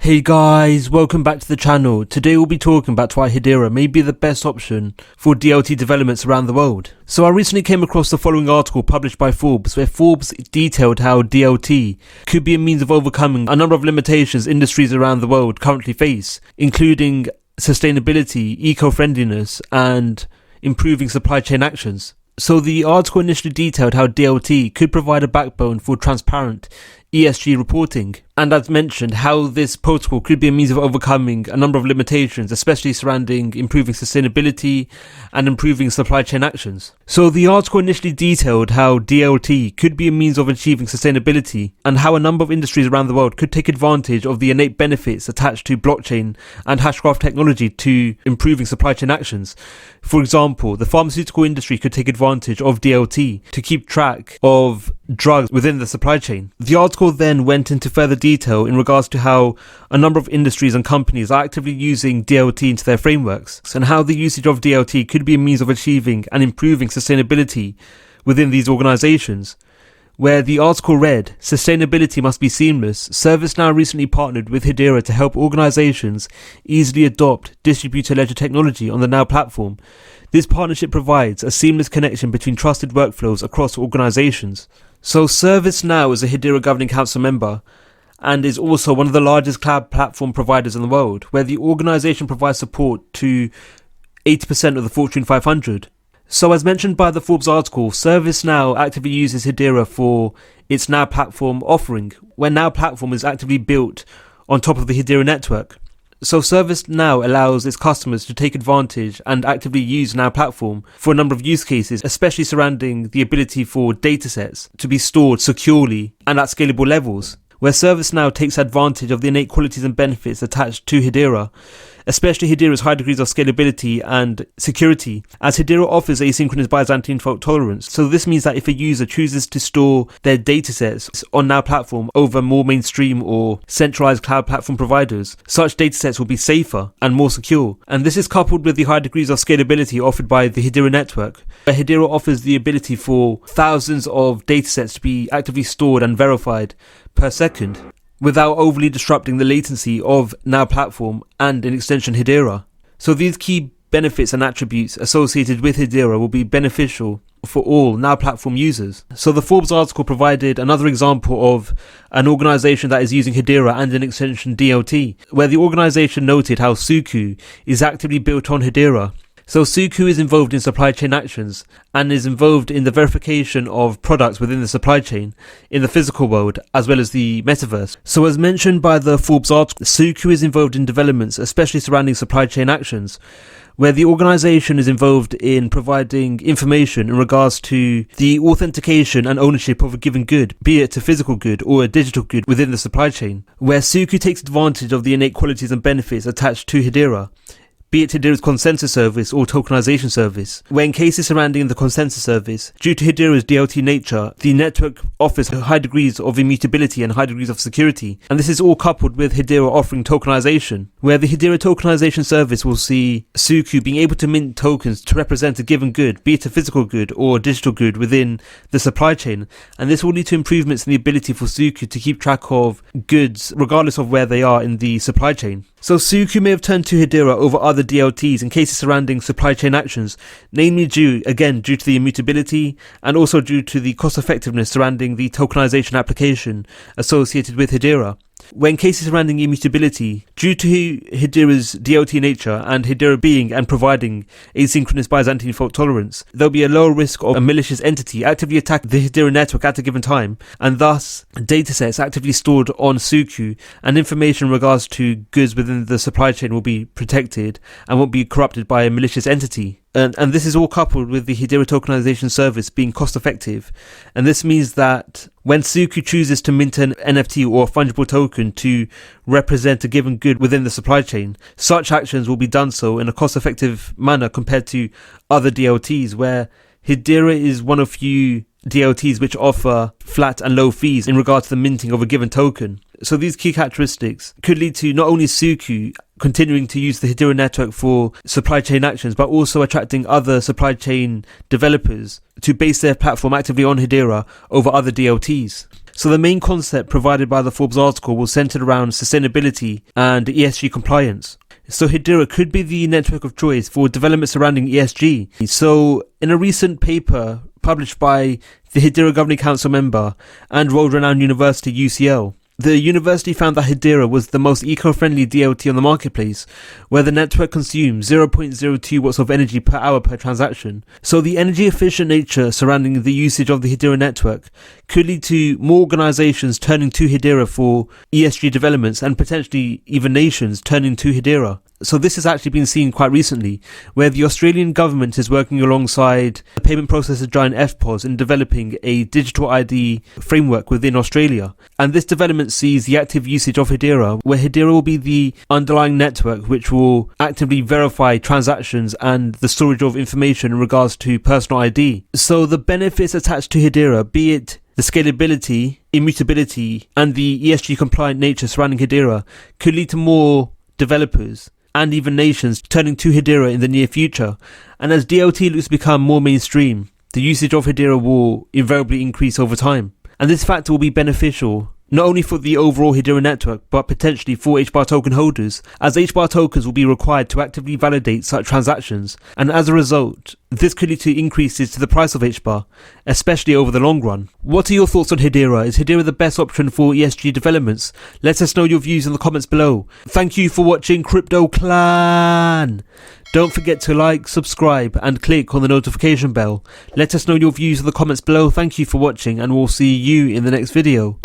Hey guys, welcome back to the channel. Today we'll be talking about why Hedera may be the best option for DLT developments around the world. So I recently came across the following article published by Forbes, where Forbes detailed how DLT could be a means of overcoming a number of limitations industries around the world currently face, including sustainability, eco-friendliness, and improving supply chain actions. So the article initially detailed how DLT could provide a backbone for transparent ESG reporting, and as mentioned, how this protocol could be a means of overcoming a number of limitations, especially surrounding improving sustainability and improving supply chain actions. So the article initially detailed how DLT could be a means of achieving sustainability and how a number of industries around the world could take advantage of the innate benefits attached to blockchain and hashgraph technology to improving supply chain actions. For example, the pharmaceutical industry could take advantage of DLT to keep track of drugs within the supply chain. The article then went into further detail in regards to how a number of industries and companies are actively using DLT into their frameworks, and how the usage of DLT could be a means of achieving and improving sustainability within these organizations. Where the article read, "Sustainability must be seamless. ServiceNow recently partnered with Hedera to help organizations easily adopt distributed ledger technology on the Now platform. This partnership provides a seamless connection between trusted workflows across organizations." So ServiceNow is a Hedera Governing Council member and is also one of the largest cloud platform providers in the world, where the organization provides support to 80% of the Fortune 500. So as mentioned by the Forbes article, ServiceNow actively uses Hedera for its Now platform offering, where Now platform is actively built on top of the Hedera network. So ServiceNow allows its customers to take advantage and actively use Now platform for a number of use cases, especially surrounding the ability for datasets to be stored securely and at scalable levels, where ServiceNow takes advantage of the innate qualities and benefits attached to Hedera, especially Hedera's high degrees of scalability and security, as Hedera offers asynchronous Byzantine fault tolerance. So this means that if a user chooses to store their datasets on Now platform over more mainstream or centralized cloud platform providers, such datasets will be safer and more secure. And this is coupled with the high degrees of scalability offered by the Hedera network, where Hedera offers the ability for thousands of datasets to be actively stored and verified per second, without overly disrupting the latency of Now platform and in extension Hedera. So these key benefits and attributes associated with Hedera will be beneficial for all Now platform users. So the Forbes article provided another example of an organization that is using Hedera and in extension DLT, where the organization noted how Suku is actively built on Hedera. So Suku is involved in supply chain actions and is involved in the verification of products within the supply chain in the physical world as well as the metaverse. So as mentioned by the Forbes article, Suku is involved in developments especially surrounding supply chain actions, where the organization is involved in providing information in regards to the authentication and ownership of a given good, be it a physical good or a digital good within the supply chain, where Suku takes advantage of the innate qualities and benefits attached to Hedera, be it Hedera's consensus service or tokenization service, where in cases surrounding the consensus service, due to Hedera's DLT nature, the network offers high degrees of immutability and high degrees of security, and this is all coupled with Hedera offering tokenization, where the Hedera tokenization service will see Suku being able to mint tokens to represent a given good, be it a physical good or a digital good within the supply chain, and this will lead to improvements in the ability for Suku to keep track of goods regardless of where they are in the supply chain. So Suku may have turned to Hedera over other DLTs in cases surrounding supply chain actions, namely due to the immutability and also due to the cost effectiveness surrounding the tokenization application associated with Hedera. When cases surrounding immutability, due to Hedera's DLT nature and Hedera being and providing asynchronous Byzantine fault tolerance, there'll be a lower risk of a malicious entity actively attacking the Hedera network at a given time, and thus datasets actively stored on Suku and information in regards to goods within the supply chain will be protected and won't be corrupted by a malicious entity. And this is all coupled with the Hedera tokenization service being cost effective. And this means that when Suku chooses to mint an NFT or a fungible token to represent a given good within the supply chain, such actions will be done so in a cost effective manner compared to other DLTs, where Hedera is one of few DLTs which offer flat and low fees in regard to the minting of a given token. So these key characteristics could lead to not only Suku continuing to use the Hedera network for supply chain actions, but also attracting other supply chain developers to base their platform actively on Hedera over other DLTs. So the main concept provided by the Forbes article was centered around sustainability and ESG compliance. So Hedera could be the network of choice for developments surrounding ESG. So in a recent paper published by the Hedera Governing Council member and world-renowned university UCL, the university found that Hedera was the most eco-friendly DLT on the marketplace, where the network consumes 0.02 watts of energy per hour per transaction. So the energy efficient nature surrounding the usage of the Hedera network could lead to more organizations turning to Hedera for ESG developments and potentially even nations turning to Hedera. So this has actually been seen quite recently, where the Australian government is working alongside the payment processor giant FPOS in developing a digital ID framework within Australia. And this development sees the active usage of Hedera, where Hedera will be the underlying network which will actively verify transactions and the storage of information in regards to personal ID. So the benefits attached to Hedera, be it the scalability, immutability, and the ESG compliant nature surrounding Hedera, could lead to more developers and even nations turning to Hedera in the near future. And as DLT looks to become more mainstream, the usage of Hedera will invariably increase over time. And this factor will be beneficial not only for the overall Hedera network, but potentially for HBAR token holders, as HBAR tokens will be required to actively validate such transactions, and as a result, this could lead to increases to the price of HBAR, especially over the long run. What are your thoughts on Hedera? Is Hedera the best option for ESG developments? Let us know your views in the comments below. Thank you for watching, Crypto Clan! Don't forget to like, subscribe and click on the notification bell. Let us know your views in the comments below. Thank you for watching and we'll see you in the next video.